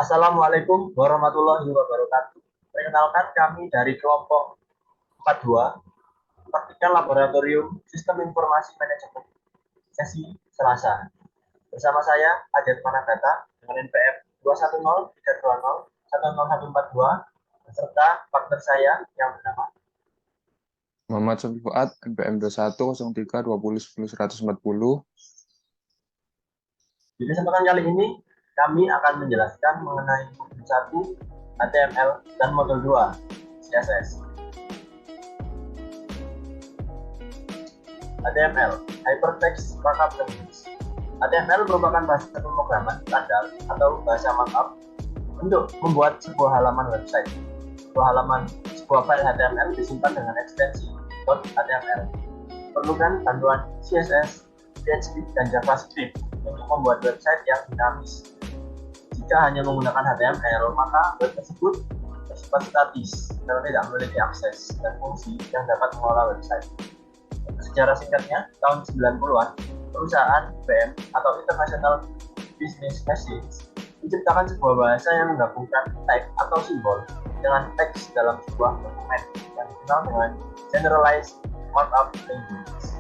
Assalamualaikum warahmatullahi wabarakatuh. Perkenalkan kami dari kelompok 42, Praktikal Laboratorium Sistem Informasi Manajemen, sesi Selasa. Bersama saya, Adet Managata, dengan NPM 210-320-10142, beserta partner saya yang bernama Muhammad Sofi Fuad, NPM 21032010-140. Di kesempatan kali ini, kami akan menjelaskan mengenai modul 1 HTML dan modul 2 CSS. HTML, Hypertext Markup Language. HTML merupakan bahasa pemrograman standar atau bahasa markup untuk membuat sebuah halaman website. Sebuah file HTML disimpan dengan ekstensi .html. Perlukan bantuan CSS, PHP, dan JavaScript untuk membuat website yang dinamis. Jika hanya menggunakan HTML, maka web tersebut bersifat statis karena tidak memiliki akses dan fungsi yang dapat mengelola website. Sejarah singkatnya, tahun 90-an, perusahaan IBM atau International Business Machines menciptakan sebuah bahasa yang menggabungkan teks atau simbol dengan teks dalam sebuah dokumen yang dikenal dengan Generalized Markup Language.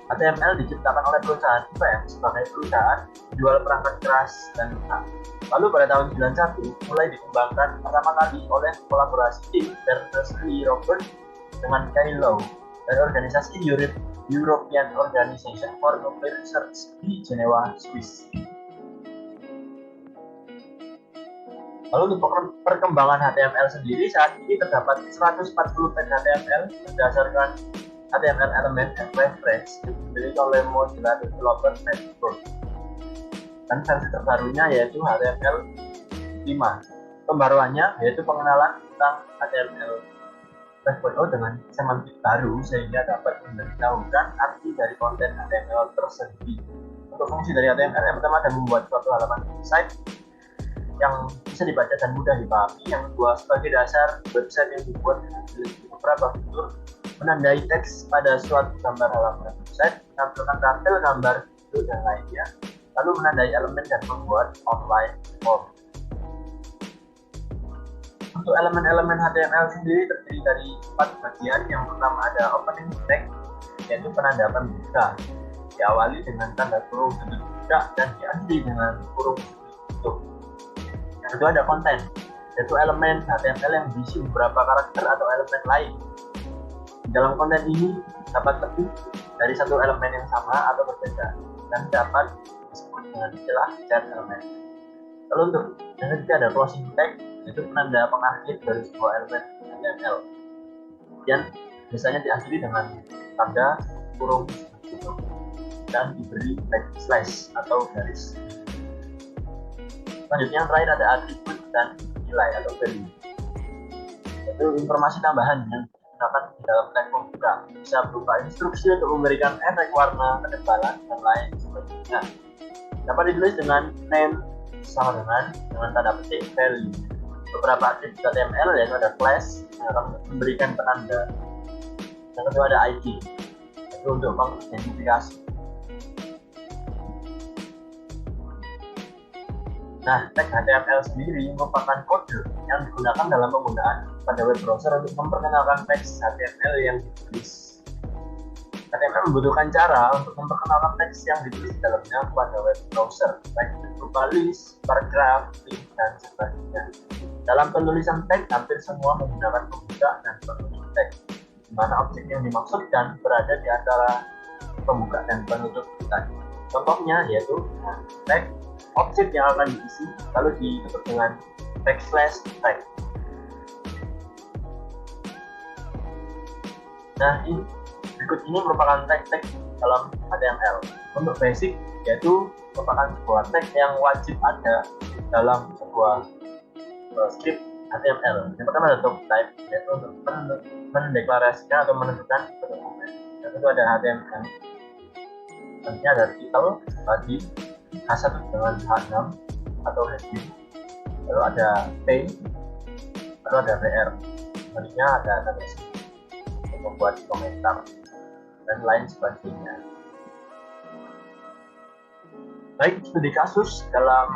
HTML diciptakan oleh perusahaan IBM sebagai perusahaan jual perangkat keras dan lunak. Lalu pada tahun 91 mulai dikembangkan pertama kali oleh kolaborasi tim Berners-Lee Robert dengan Kyle Lowe dari organisasi European Organization for Nuclear Research di Jenewa, Swiss. Lalu untuk perkembangan HTML sendiri, saat ini terdapat 140 tag HTML berdasarkan HTML Element and Reference yang dimiliki oleh Mozilla Developer Network. Dan versi terbarunya yaitu HTML 5. Pembaruannya yaitu pengenalan tentang HTML 5.0 dengan semantik baru sehingga dapat memberitahukan arti dari konten HTML tersendiri. Untuk fungsi dari HTML yang pertama adalah membuat suatu halaman website yang bisa dibaca dan mudah dipahami. Yang kedua, sebagai dasar website yang dibuat dengan beberapa fitur, menandai teks pada suatu gambar halaman website, menampilkan tampil gambar, video, dan lainnya, lalu menandai elemen dan membuat online form. Untuk elemen-elemen HTML sendiri terdiri dari 4 bagian. Yang pertama ada opening tag, yaitu penanda pembuka, diawali dengan tanda kurung sudut buka dan diakhiri dengan kurung sudut tutup. Yang kedua ada konten, yaitu elemen HTML yang berisi beberapa karakter atau elemen lain. Di dalam konten ini dapat lebih dari satu elemen yang sama atau berbeda dan dapat disebut dengan istilah chat element. Lalu untuk yang ketiga ada closing tag, yaitu penanda pengakhir dari sebuah elemen HTML. Kemudian biasanya diakhiri dengan tanda kurung tutup dan diberi backslash atau garis. Selanjutnya yang terakhir ada atribut dan nilai atau value, yaitu informasi tambahan yang digunakan di dalam tag pembuka, bisa berupa instruksi untuk memberikan efek warna, ketebalan, dan lain sebagainya. Dapat ditulis dengan name sama dengan tanda petik value. Beberapa atribut HTML yaitu ada class yang akan memberikan penanda. Yang kedua ada ID, yaitu untuk mengidentifikasi. Nah, tag HTML sendiri merupakan kode yang digunakan dalam penggunaan pada web browser untuk memperkenalkan teks HTML yang ditulis. HTML membutuhkan cara untuk memperkenalkan teks yang ditulis di dalamnya kepada web browser, baik berupa list, paragraf, link, dan sebagainya. Dalam penulisan tag, hampir semua menggunakan pembuka dan penutup tag, di mana objek yang dimaksudkan berada di antara pembuka dan penutup tag. Contohnya yaitu tag, objek yang akan diisi lalu ditutup dengan backslash tag. Nah, berikut ini merupakan tag-tag dalam HTML. Untuk basic, yaitu merupakan sebuah tag yang wajib ada dalam sebuah script HTML. Yang pertama ada top type, yaitu untuk mendeklarasikan atau menentukan dokumen. Yang kedua ada HTML. Selanjutnya ada title, body, H1 dengan H6 atau heading. Lalu ada P, lalu ada BR. Selanjutnya ada tanda untuk membuat komentar dan lain sebagainya. Baik studi kasus dalam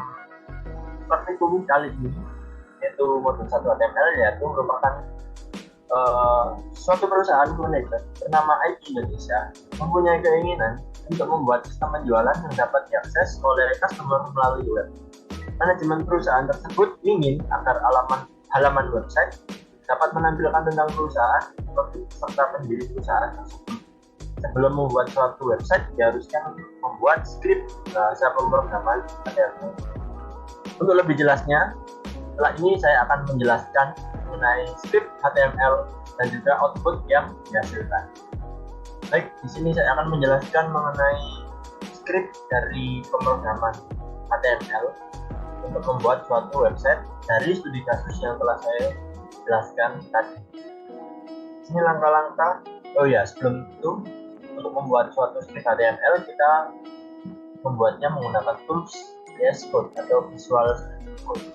praktikum kali ini, yaitu modul 1 HTML, yaitu merupakan suatu perusahaan manajer bernama IT Indonesia mempunyai keinginan untuk membuat sistem penjualan yang dapat diakses oleh customer melalui web. Manajemen perusahaan tersebut ingin agar halaman website dapat menampilkan tentang perusahaan, produk, serta pendiri perusahaan tersebut. Sebelum membuat suatu website, diharuskan membuat skrip bahasa pemrograman HTML. Untuk lebih jelasnya, setelah ini saya akan menjelaskan mengenai skrip HTML dan juga output yang dihasilkan. Baik, di sini saya akan menjelaskan mengenai skrip dari pemrograman HTML untuk membuat suatu website dari studi kasus yang telah saya jelaskan tadi. Ini langkah-langkah. Oh ya, sebelum itu untuk membuat suatu skrip HTML kita membuatnya menggunakan tools VS Code atau Visual Studio Code.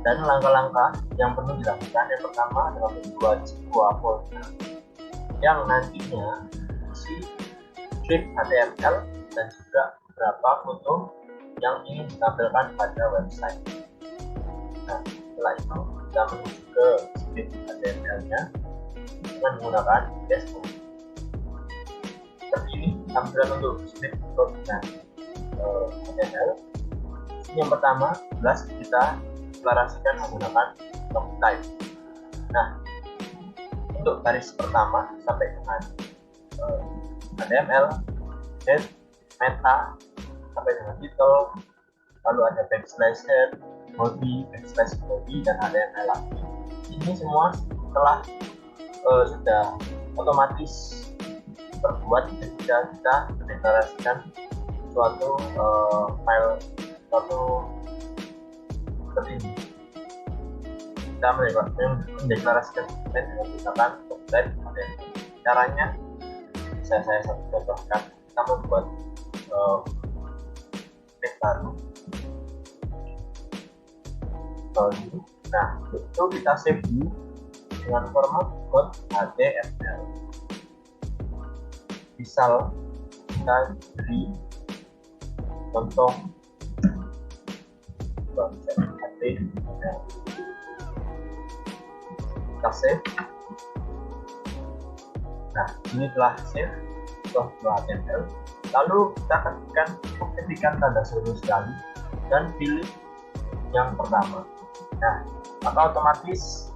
Dan langkah-langkah yang perlu dilakukan yang pertama adalah membuat sebuah folder yang nantinya isi script HTML dan juga beberapa foto yang ingin ditampilkan pada website. Nah, setelah itu kita menuju ke script HTML-nya dengan menggunakan VS Code. Seperti ini tampilan untuk script code-nya HTML. Yang pertama, jelas kita deklarasikan menggunakan block type. Nah, untuk baris pertama sampai dengan HTML, head, meta, sampai dengan title, lalu ada backslash head, body, backslash body, dan HTML lagi. Ini semua telah sudah otomatis terbuat ketika kita mendeklarasikan suatu file, suatu seperti ini. Kita mendeklarasikan dokumen dengan menggunakan template HTML. Caranya bisa saya contohkan. Kita membuat teks baru. Nah, itu kita save dulu dengan format code HTML. Misal kita beri contoh kita save. Nah, ini telah save software HTML. Lalu kita ketikkan tanda seru sekali dan pilih yang pertama. Nah, maka otomatis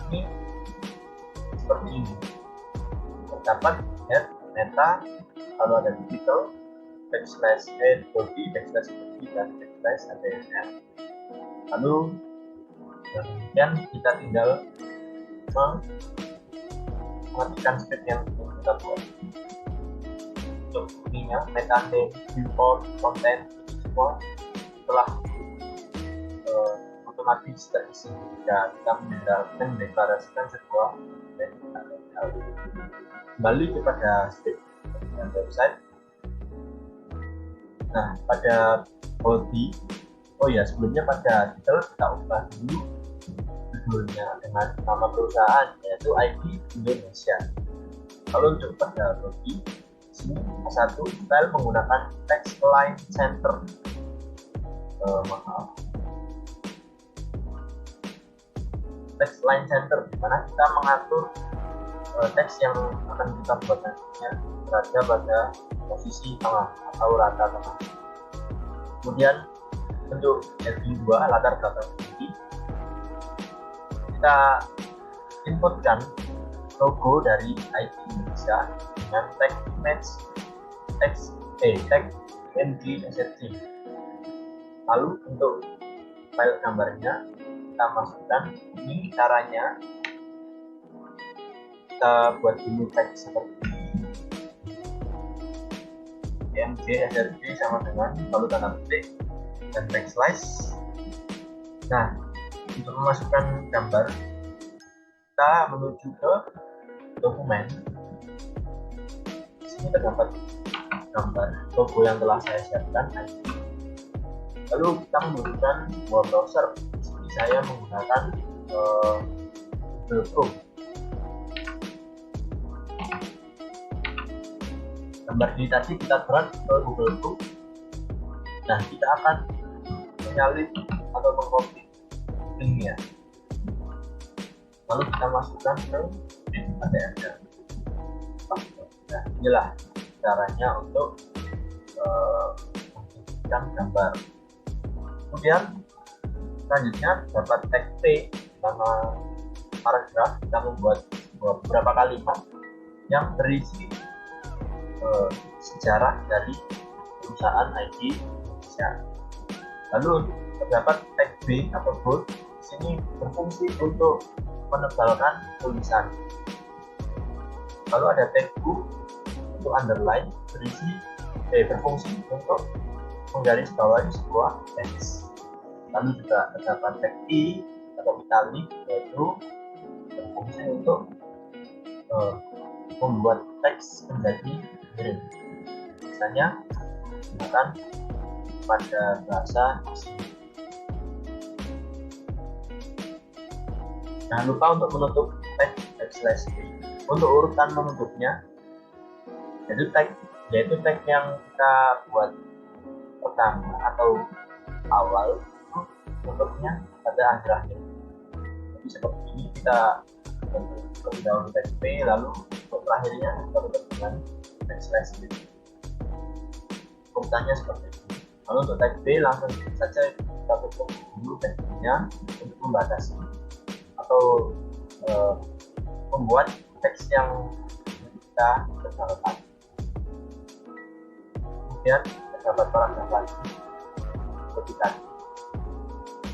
ini seperti ini. Terdapat head, meta, lalu ada title, backslash head, body, backslash body, dan backslash HTML. Lalu kemudian kita tinggal mengetikkan script yang kita buat. Untuk ininya, meta name, import, content, semua telah otomatis terisi jika kita mendeklarasikan sebuah HTML. Kembali kepada script dengan website. Nah, pada body, oh ya, sebelumnya pada title kita ubah dulu judulnya dengan nama perusahaan, yaitu IT Indonesia. Lalu untuk pada body, sini satu style menggunakan text line center. Text line center, di mana kita mengatur teks yang akan kita buat nantinya berada pada posisi tengah atau rata tengah. Kemudian untuk heading 2, latar belakang tinggi, kita inputkan logo dari IT Indonesia dengan tag image tag img src. Lalu untuk file gambarnya kita masukkan. Ini caranya kita buat dulu teks seperti ini. img src sama dengan lalu tanda petik dan backslash. Nah, untuk memasukkan gambar kita menuju ke dokumen. Di sini terdapat gambar logo yang telah saya siapkan. Lalu kita membutuhkan sebuah browser. Di sini saya menggunakan Google Chrome. Gambar ini tadi kita drag ke Google Chrome. Nah, kita akan menyalin atau mengcopy linknya, lalu kita masukkan ke HTML. Nah, inilah caranya untuk membuat gambar. Kemudian selanjutnya dapat tag T sama paragraf. Kita membuat beberapa kalimat yang berisi sejarah dari perusahaan IT Indonesia. Lalu terdapat tag B atau bold. Di sini berfungsi untuk menebalkan tulisan. Lalu ada tag U untuk underline, berfungsi untuk menggarisbawahi sebuah teks. Lalu juga terdapat tag I atau italic, yaitu berfungsi untuk membuat teks menjadi miring. Misalnya menggunakan pada bahasa asing. Jangan lupa untuk menutup tag backslash B. Untuk urutan menutupnya, yaitu tag yang kita buat pertama atau awal, menutupnya pada akhir-akhir. Jadi seperti ini, kita terlebih dahulu tag B, lalu untuk terakhirnya kita tutup dengan backslash B. Urutannya seperti ini. Lalu untuk tag B langsung saja kita tutup dulu tag B-nya untuk membatasi atau membuat teks yang kita tebalkan. Kemudian terdapat paragraf lagi seperti tadi.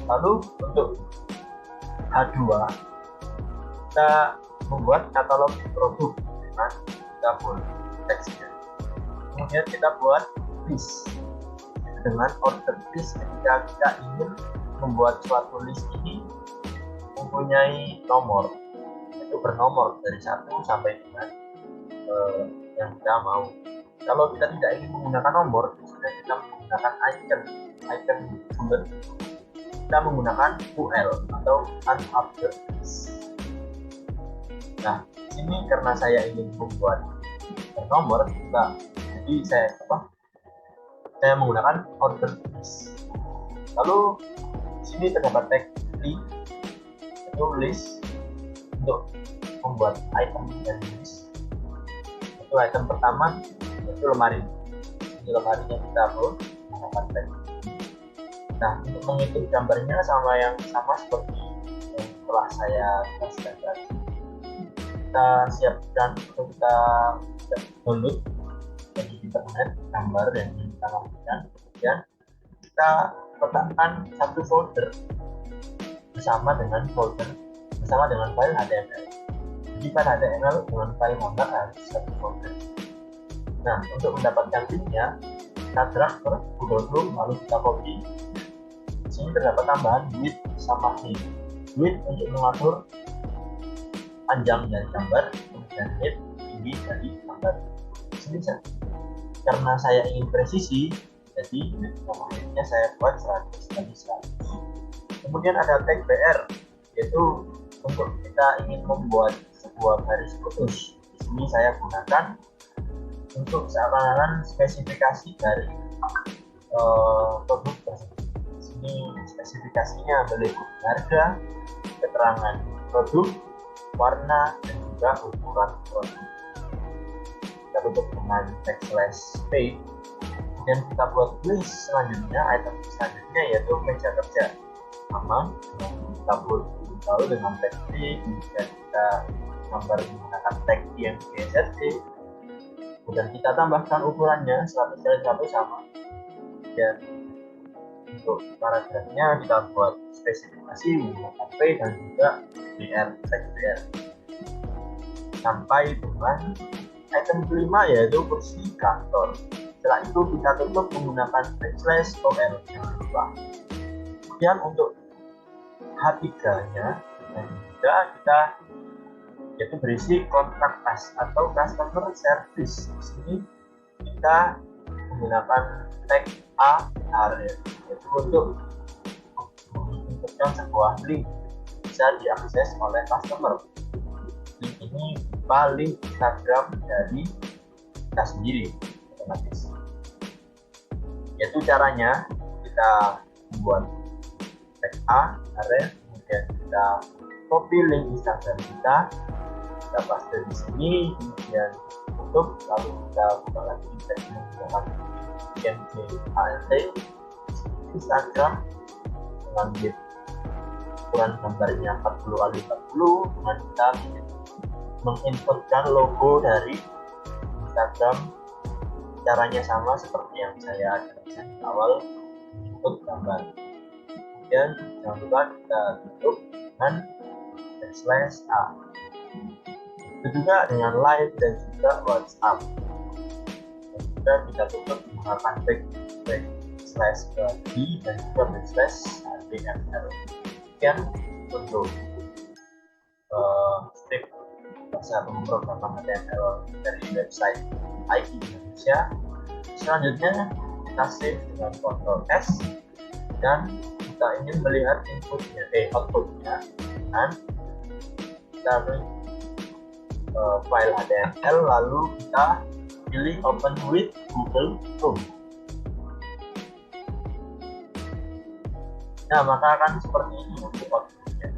Lalu untuk H2 kita membuat katalog produk dengan kita buat teksnya. Kemudian kita buat list dengan order list ketika kita ingin membuat suatu list ini mempunyai nomor, itu bernomor dari 1 sampai dengan yang kita mau. Kalau kita tidak ingin menggunakan nomor, misalnya kita menggunakan icon sumber, kita menggunakan UL atau unupdated list. Nah, di sini karena saya ingin membuat bernomor, jadi saya menggunakan order list. Lalu di sini terdapat tag T, itu list untuk membuat item dan list. Itu item pertama, itu lemari. Ini lemarinya kita menggunakan tag. Nah, untuk menghitung gambarnya sama seperti yang telah saya jelaskan tadi. Kita siapkan untuk kita download dari internet gambar yang ingin kita lakukan. Kemudian kita letakkan satu folder bersama dengan file HTML. Jadi file HTML dengan file modal harus satu folder. Nah, untuk mendapatkan linknya, kita drag ke Google Chrome, lalu kita copy. Di sini terdapat tambahan width sama height. Width untuk mengatur panjang dari gambar, kemudian height tinggi dari gambar. Di sini karena saya ingin presisi, jadi width sama height-nya saya buat 100 kali 100. Kemudian ada tag BR, yaitu untuk kita ingin membuat sebuah garis putus. Di sini saya gunakan untuk seakan-akan spesifikasi dari produk tersebut. Di sini spesifikasinya meliputi harga, keterangan produk, warna, dan juga ukuran produk. Kita tutup dengan backslash P. Kemudian kita buat list selanjutnya, item selanjutnya yaitu meja kerja. Sama, kita buat tahu dengan tag T, kemudian kita gambar menggunakan tag yang GZT. Kemudian kita tambahkan ukurannya 100 kali 100 sama. Dan untuk paragrafnya kita buat spesifikasi menggunakan P dan juga BR, tag BR. Sampai dengan item kelima yaitu kursi kantor. Setelah itu kita tutup menggunakan backslash OL. Jangan lupa. Kemudian untuk H3-nya dan juga kita yaitu berisi kontrak as atau customer service. Di sini kita menggunakan tag AR, yaitu untuk menunjukkan sebuah link bisa diakses oleh customer. Link ini link Instagram dari kita sendiri otomatis. Yaitu caranya kita membuat A, kemudian kita copy link Instagram kita paste di sini, kemudian tutup, lalu kita buka lagi tag menggunakan IMG Instagram dengan width ukuran gambarnya 40x40, dan kita menginputkan logo dari Instagram. Caranya sama seperti yang saya jelaskan di awal, input gambar. Kemudian jangan lupa kita tutup dengan /A. Itu juga dengan Line dan juga WhatsApp. Dan juga kita tutup menggunakan /B dan juga /HTML. Sekian untuk script bahasa pemrograman HTML dari website IT Indonesia. Selanjutnya kita save dengan Ctrl S, dan kita ingin melihat outputnya, dan kita file HTML, lalu kita pilih Open with Google Chrome. Nah, maka akan seperti ini untuk outputnya.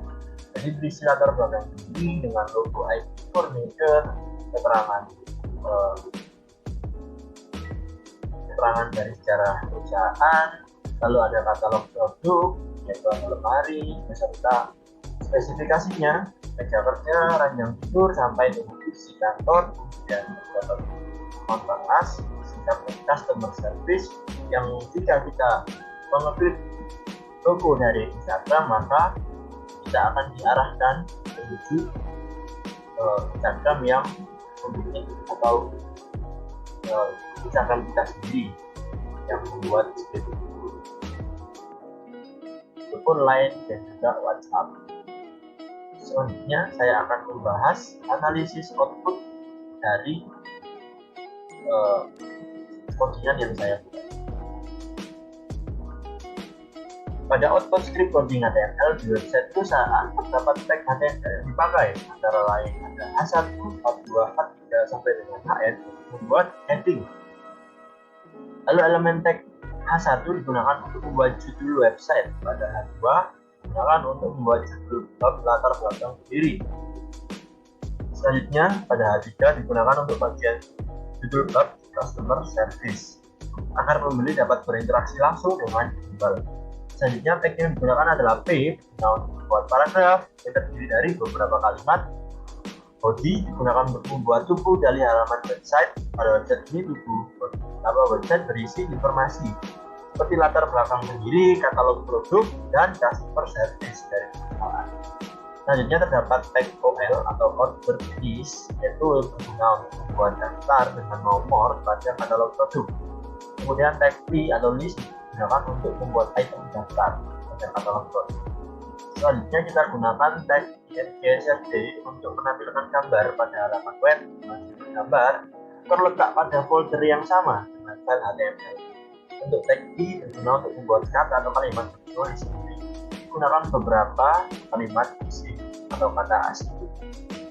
Jadi berisi latar belakang ini dengan logo IT Furniture, keterangan dari sejarah perusahaan, lalu ada katalog produk, yaitu lemari beserta spesifikasinya, meja kerja, ranjang tidur, sampai dengan isi kantor, kemudian terdapat kontak as, sikap customer service, yang jika kita mengeklik logo dari Instagram, maka kita akan diarahkan menuju Instagram yang memiliki atau Instagram kita sendiri yang membuat script itu pun Line dan juga WhatsApp. Selanjutnya saya akan membahas analisis output dari codingan yang saya buat. Pada output script coding HTML di website perusahaan terdapat tag HTML yang dipakai, antara lain ada H1, H2, H3 sampai dengan HN membuat heading. Lalu elemen tag H1 digunakan untuk membuat judul website, pada H2 digunakan untuk membuat judul blog latar belakang sendiri. Selanjutnya pada H3 digunakan untuk bagian judul blog customer service, agar pembeli dapat berinteraksi langsung dengan penjual. Selanjutnya tag yang digunakan adalah P, untuk membuat paragraf yang terdiri dari beberapa kalimat. Body digunakan untuk membuat tubuh dari halaman website. Pada website ini website berisi informasi seperti latar belakang sendiri, katalog produk, dan customer service dari perusahaan. Selanjutnya terdapat tag OL atau order list, yaitu berguna untuk membuat daftar dengan nomor pada katalog produk. Kemudian tag P atau list digunakan untuk membuat item daftar pada katalog produk. Selanjutnya kita gunakan tag IMGSFD untuk menampilkan gambar pada halaman web. Gambar terletak pada folder yang sama dengan file HTML. Untuk tag I berguna untuk membuat kata atau kalimat tertulis sendiri. Digunakan beberapa kalimat asing atau kata asing.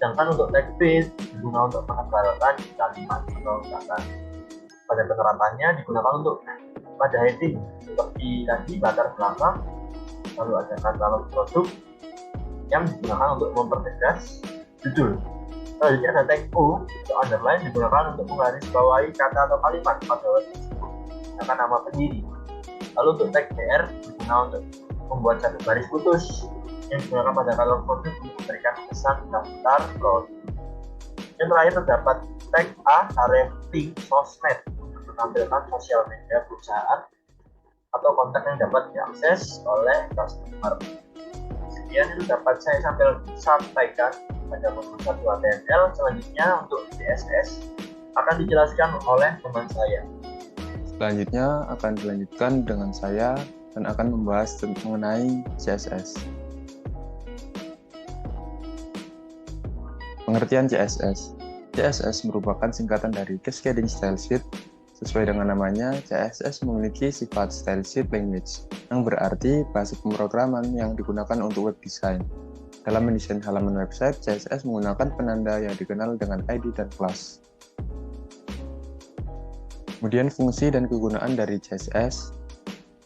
Sedangkan untuk tag B digunakan untuk menebalkan kalimat atau kata. Pada penerapannya digunakan untuk pada heading seperti tadi latar belakang, lalu ada katalog produk yang digunakan untuk mempertegas judul. Selanjutnya ada tag U atau underline digunakan untuk menggarisbawahi kata atau kalimat pada web tersebut, sedangkan nama pendiri. Lalu untuk tag BR digunakan untuk membuat satu garis putus yang digunakan pada katalog produk untuk memberikan pesan daftar produk. Yang terakhir terdapat tag A RFT sosmed untuk menampilkan sosial media perusahaan atau kontak yang dapat diakses oleh customer. Sekian itu dapat saya sampaikan pada modul 1 HTML. Selanjutnya untuk CSS akan dijelaskan oleh teman saya. Selanjutnya akan dilanjutkan dengan saya dan akan membahas mengenai CSS. Pengertian CSS. CSS merupakan singkatan dari Cascading Style Sheet. Sesuai dengan namanya, CSS memiliki sifat Style Sheet Language, yang berarti bahasa pemrograman yang digunakan untuk web design. Dalam mendesain halaman website, CSS menggunakan penanda yang dikenal dengan ID dan class. Kemudian fungsi dan kegunaan dari CSS.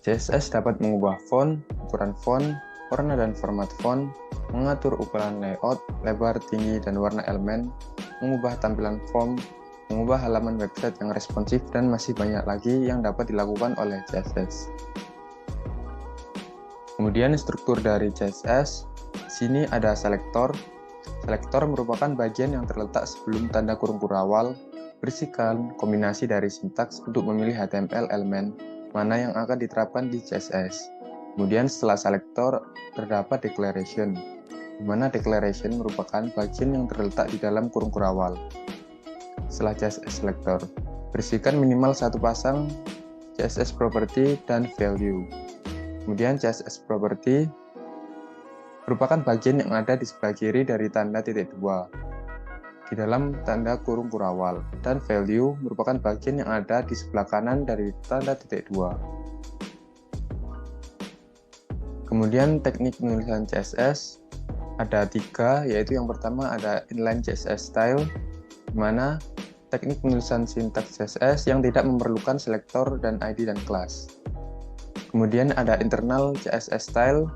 CSS dapat mengubah font, ukuran font, warna dan format font, mengatur ukuran layout, lebar, tinggi, dan warna elemen, mengubah tampilan form, mengubah halaman website yang responsif, dan masih banyak lagi yang dapat dilakukan oleh CSS. Kemudian struktur dari CSS, sini ada selektor. Selektor merupakan bagian yang terletak sebelum tanda kurung kurawal, berisikan kombinasi dari sintaks untuk memilih HTML elemen mana yang akan diterapkan di CSS. Kemudian setelah selektor, terdapat declaration, di mana declaration merupakan bagian yang terletak di dalam kurung kurawal. Setelah CSS selector, bersihkan minimal satu pasang CSS property dan value. Kemudian CSS property merupakan bagian yang ada di sebelah kiri dari tanda titik 2 di dalam tanda kurung kurawal, dan value merupakan bagian yang ada di sebelah kanan dari tanda titik 2. Kemudian teknik penulisan CSS ada 3, yaitu yang pertama ada inline CSS style, di mana teknik penulisan sintaks CSS yang tidak memerlukan selektor dan ID dan kelas. Kemudian ada internal CSS style,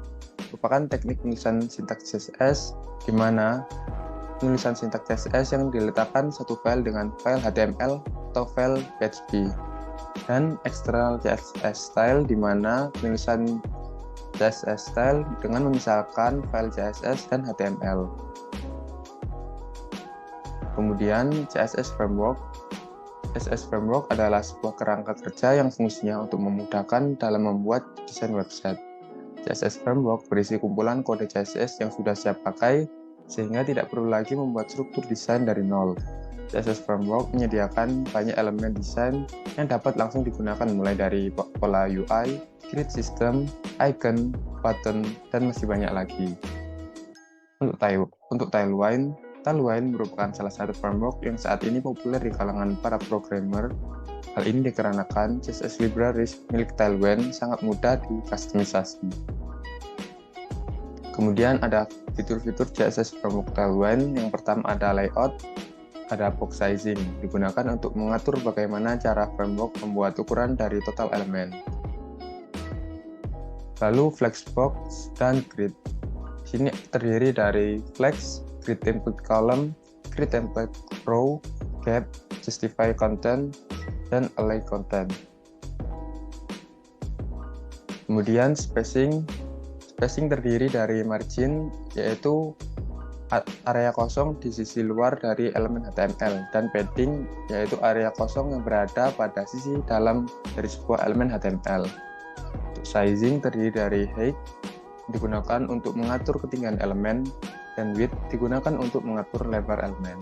merupakan teknik penulisan sintaks CSS, di mana penulisan sintaks CSS yang diletakkan satu file dengan file HTML atau file PHP. Dan external CSS style, di mana penulisan CSS style dengan memisahkan file CSS dan HTML. Kemudian CSS framework. CSS framework adalah sebuah kerangka kerja yang fungsinya untuk memudahkan dalam membuat desain website. CSS framework berisi kumpulan kode CSS yang sudah siap pakai, sehingga tidak perlu lagi membuat struktur desain dari nol. CSS framework menyediakan banyak elemen desain yang dapat langsung digunakan, mulai dari pola UI, grid system, icon, button, dan masih banyak lagi. Untuk Tailwind merupakan salah satu framework yang saat ini populer di kalangan para programmer. Hal ini dikarenakan CSS libraries milik Tailwind sangat mudah dikustomisasi. Kemudian ada fitur-fitur CSS framework Tailwind. Yang pertama ada layout, ada box sizing, digunakan untuk mengatur bagaimana cara framework membuat ukuran dari total elemen. Lalu flexbox dan grid. Sini terdiri dari flex, grid template column, grid template row, gap, justify content, dan align content. Kemudian spacing terdiri dari margin, yaitu area kosong di sisi luar dari elemen HTML, dan padding, yaitu area kosong yang berada pada sisi dalam dari sebuah elemen HTML. Untuk sizing terdiri dari height, digunakan untuk mengatur ketinggian elemen, dan width digunakan untuk mengatur lebar elemen.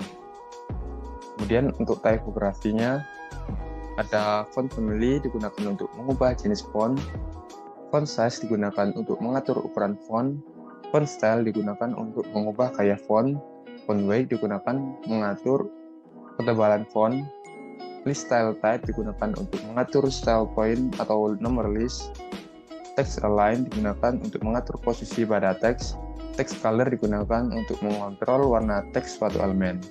Kemudian untuk typografinya, ada font family digunakan untuk mengubah jenis font size digunakan untuk mengatur ukuran font style digunakan untuk mengubah gaya font weight digunakan mengatur ketebalan font, list style type digunakan untuk mengatur style point atau nomor list, text align digunakan untuk mengatur posisi pada teks, text color digunakan untuk mengontrol warna teks suatu elemen.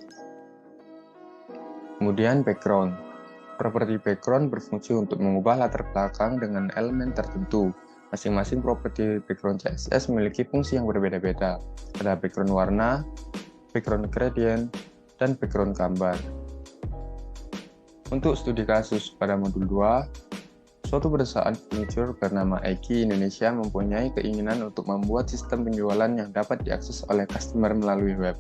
Kemudian background. Properti background berfungsi untuk mengubah latar belakang dengan elemen tertentu. Masing-masing properti background CSS memiliki fungsi yang berbeda-beda. Ada background warna, background gradient, dan background gambar. Untuk studi kasus pada modul 2, suatu perusahaan furniture bernama Eki Indonesia mempunyai keinginan untuk membuat sistem penjualan yang dapat diakses oleh customer melalui web.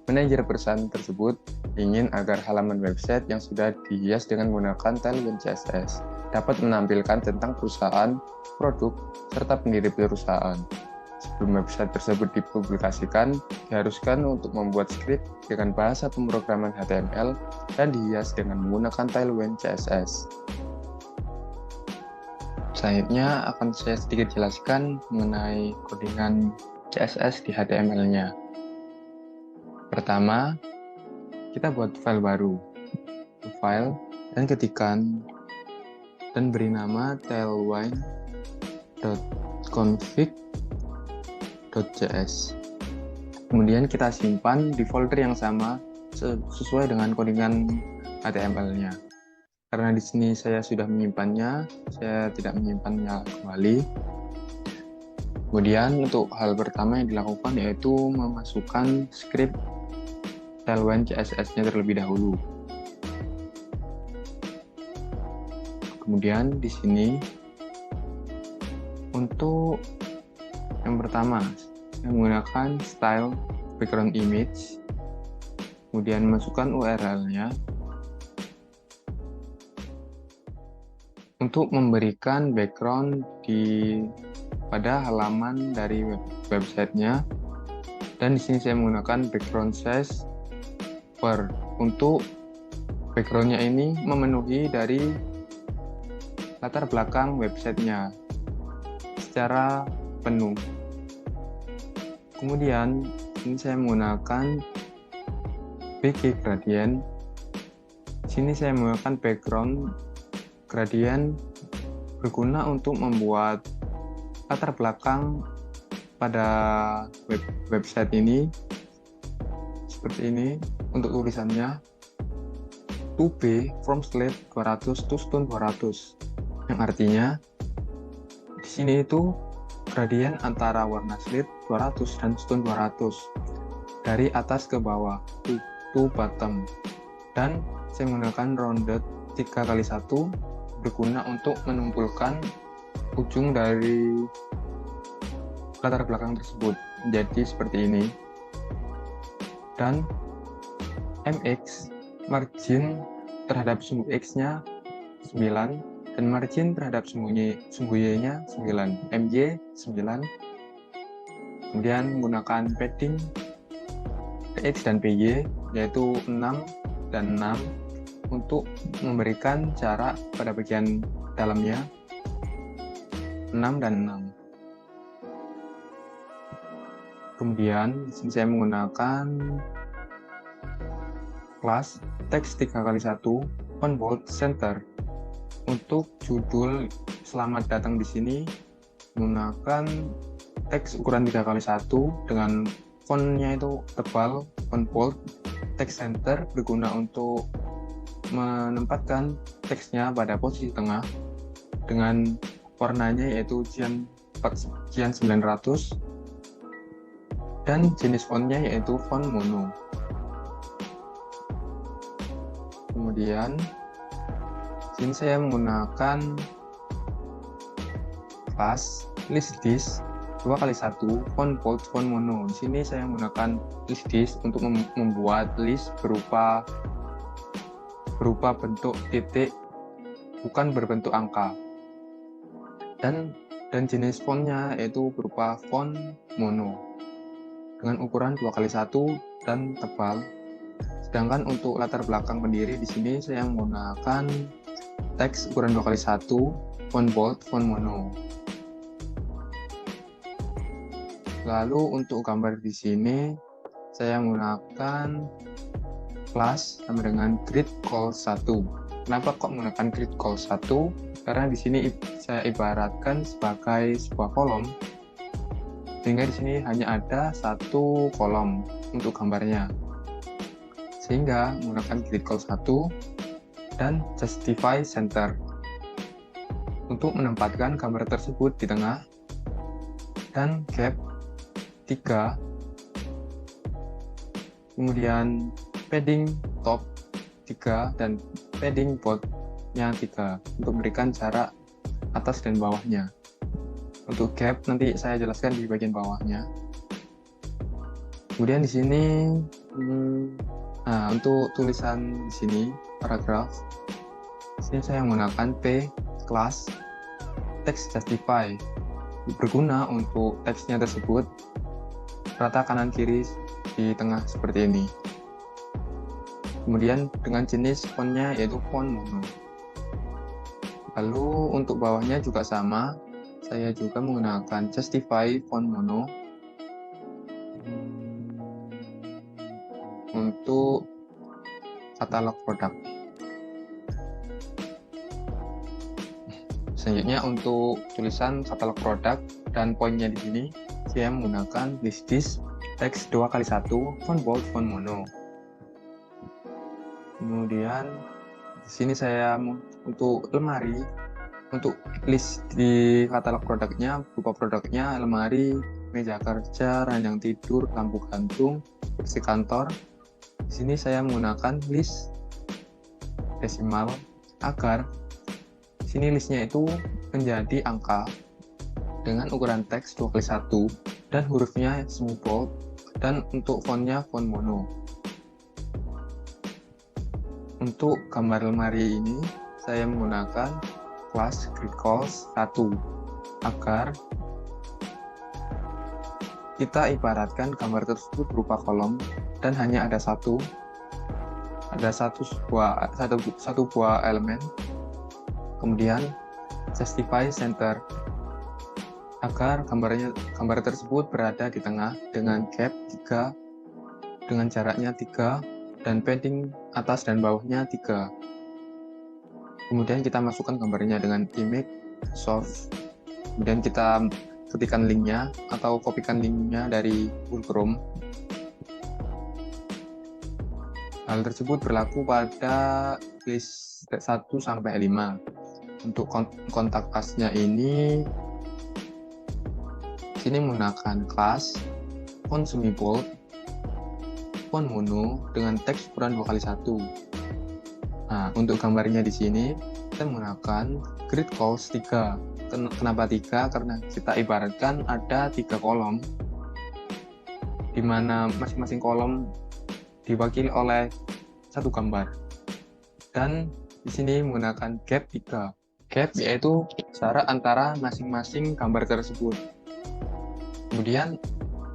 Manajer perusahaan tersebut ingin agar halaman website yang sudah dihias dengan menggunakan Tailwind CSS dapat menampilkan tentang perusahaan, produk, serta pendiri perusahaan. Sebelum website tersebut dipublikasikan, diharuskan untuk membuat skrip dengan bahasa pemrograman HTML dan dihias dengan menggunakan Tailwind CSS. Selanjutnya akan saya sedikit jelaskan mengenai codingan CSS di HTML-nya. Pertama, kita buat file baru, file, dan ketikkan dan beri nama tailwind.config.js. Kemudian kita simpan di folder yang sama sesuai dengan codingan HTML-nya. Karena di sini saya sudah menyimpannya, saya tidak menyimpannya kembali. Kemudian untuk hal pertama yang dilakukan yaitu memasukkan script Tailwind CSS-nya terlebih dahulu. Kemudian di sini untuk yang pertama saya menggunakan style background image, kemudian masukkan URL-nya untuk memberikan background pada halaman dari websitenya. Dan di sini saya menggunakan background size per, untuk backgroundnya ini memenuhi dari latar belakang websitenya secara penuh. Kemudian ini saya menggunakan BG gradient. Sini saya menggunakan background gradient berguna untuk membuat latar belakang pada website ini seperti ini. Untuk tulisannya to B from slate 200 to stone 200, yang artinya di sini itu gradient antara warna slate 200 dan stone 200 dari atas ke bawah, to bottom. Dan saya menggunakan rounded 3x1 berguna untuk menumpulkan ujung dari latar belakang tersebut menjadi seperti ini. Dan MX, margin terhadap sumbu X-nya 9, dan margin terhadap sumbu Y-nya 9, MY 9. Kemudian menggunakan padding PX dan PY yaitu 6 dan 6 untuk memberikan jarak pada bagian dalamnya 6 dan 6. Kemudian di sini saya menggunakan kelas teks 3x1 font bold center. Untuk judul selamat datang di sini menggunakan teks ukuran 3x1 dengan fontnya itu tebal, font bold, text center berguna untuk menempatkan teksnya pada posisi tengah dengan warnanya yaitu cyan 900, dan jenis fontnya yaitu font mono. Kemudian sini saya menggunakan kelas listis 2x1 font bold font mono. Di sini saya menggunakan listis untuk membuat list berupa bentuk titik, bukan berbentuk angka. Dan jenis fontnya yaitu berupa font mono dengan ukuran 2x1 dan tebal. Sedangkan untuk latar belakang pendiri di sini saya menggunakan teks ukuran 2x1 font bold font mono. Lalu untuk gambar di sini saya menggunakan kelas sama dengan grid call 1. Kenapa kok menggunakan grid call 1? Karena di sini saya ibaratkan sebagai sebuah kolom, sehingga di sini hanya ada satu kolom untuk gambarnya. Sehingga menggunakan grid call 1 dan justify center untuk menempatkan gambar tersebut di tengah, dan gap 3, kemudian padding top 3 dan padding bottom-nya 3 untuk memberikan jarak atas dan bawahnya. Untuk gap nanti saya jelaskan di bagian bawahnya. Kemudian di sini untuk tulisan di sini paragraf, di sini saya menggunakan P class text justify berguna untuk teksnya tersebut rata kanan kiri di tengah seperti ini. Kemudian dengan jenis fontnya yaitu font mono. Lalu untuk bawahnya juga sama, saya juga menggunakan justify font mono untuk katalog produk. Selanjutnya untuk tulisan katalog produk dan poinnya di sini saya menggunakan listis teks 2x1 font bold font mono. Kemudian di sini saya untuk lemari Untuk list di katalog produknya berupa produknya lemari, meja kerja, ranjang tidur, lampu gantung, kursi kantor. Di sini saya menggunakan list desimal agar di sini listnya itu menjadi angka dengan ukuran teks 2x1 dan hurufnya semi bold, dan untuk fontnya font mono. Untuk gambar lemari ini saya menggunakan kelas grid calls 1 agar kita ibaratkan gambar tersebut berupa kolom dan hanya ada satu buah elemen. Kemudian justify center agar gambar tersebut berada di tengah dengan gap 3 dengan jaraknya 3 dan padding atas dan bawahnya 3. Kemudian kita masukkan gambarnya dengan image source. Kemudian kita ketikkan linknya atau kopikan linknya dari Google Chrome. Hal tersebut berlaku pada list 1 sampai 5. Untuk kontak us-nya ini sini menggunakan kelas font semi bold, font mono dengan teks ukuran 2x1. Nah, untuk gambarnya di sini kita menggunakan grid calls 3. Kenapa 3? Karena kita ibaratkan ada 3 kolom di mana masing-masing kolom diwakili oleh satu gambar. Dan di sini menggunakan gap 3. Gap yaitu jarak antara masing-masing gambar tersebut. Kemudian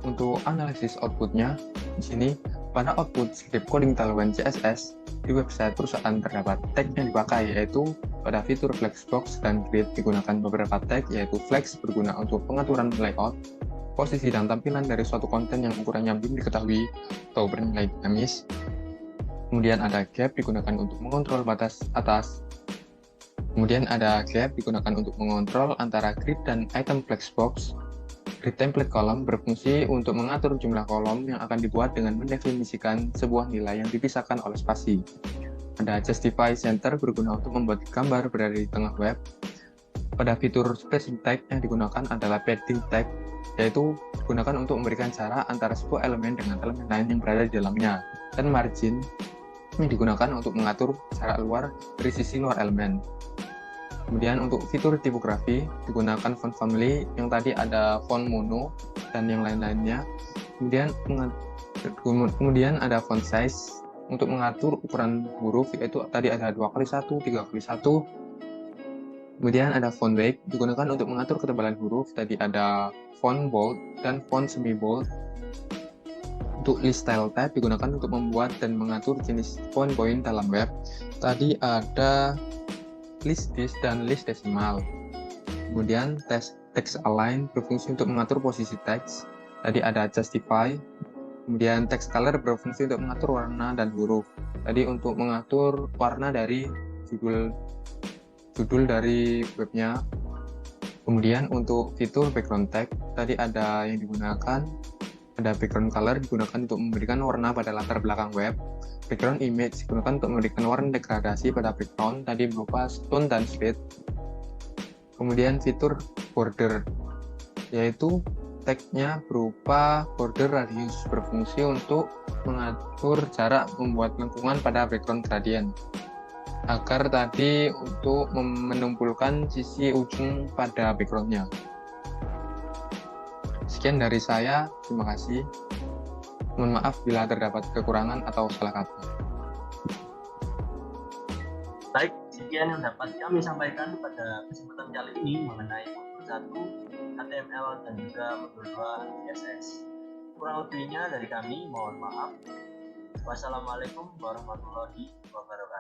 untuk analisis outputnya di sini pada output script coding Tailwind CSS di website perusahaan terdapat tag yang dipakai, yaitu pada fitur flexbox dan grid digunakan beberapa tag, yaitu flex berguna untuk pengaturan layout, posisi dan tampilan dari suatu konten yang ukurannya belum diketahui atau bernilai dinamis. Kemudian ada gap digunakan untuk mengontrol batas atas. Kemudian ada gap digunakan untuk mengontrol antara grid dan item flexbox. Grid template column berfungsi untuk mengatur jumlah kolom yang akan dibuat dengan mendefinisikan sebuah nilai yang dipisahkan oleh spasi. Ada justify center berguna untuk membuat gambar berada di tengah web. Pada fitur spacing tag yang digunakan adalah padding tag, yaitu digunakan untuk memberikan jarak antara sebuah elemen dengan elemen lain yang berada di dalamnya. Dan margin yang digunakan untuk mengatur jarak luar dari sisi luar elemen. Kemudian untuk fitur tipografi digunakan font family yang tadi ada font mono dan yang lain-lainnya. Kemudian ada font size untuk mengatur ukuran huruf, yaitu tadi ada 2x1, 3x1. Kemudian ada font weight digunakan untuk mengatur ketebalan huruf, tadi ada font bold dan font semi bold. Untuk list style type digunakan untuk membuat dan mengatur jenis poin-poin dalam web. Tadi ada list dis dan list desimal. Kemudian text align berfungsi untuk mengatur posisi teks. Tadi ada justify. Kemudian text color berfungsi untuk mengatur warna dan huruf. Tadi untuk mengatur warna dari judul dari webnya. Kemudian untuk fitur background tag, tadi ada yang digunakan, ada background color digunakan untuk memberikan warna pada latar belakang web. Background image digunakan untuk memberikan warna degradasi pada background, tadi berupa tone dan shade. Kemudian fitur border, yaitu tagnya berupa border radius, berfungsi untuk mengatur jarak membuat lengkungan pada background gradient, agar tadi untuk menumpulkan sisi ujung pada backgroundnya. Sekian dari saya, terima kasih. Mohon maaf bila terdapat kekurangan atau salah kata. Baik, sekian yang dapat kami sampaikan pada kesempatan kali ini mengenai modul 1 HTML dan juga modul 2 CSS. Kurang lebihnya dari kami, mohon maaf. Wassalamualaikum warahmatullahi wabarakatuh.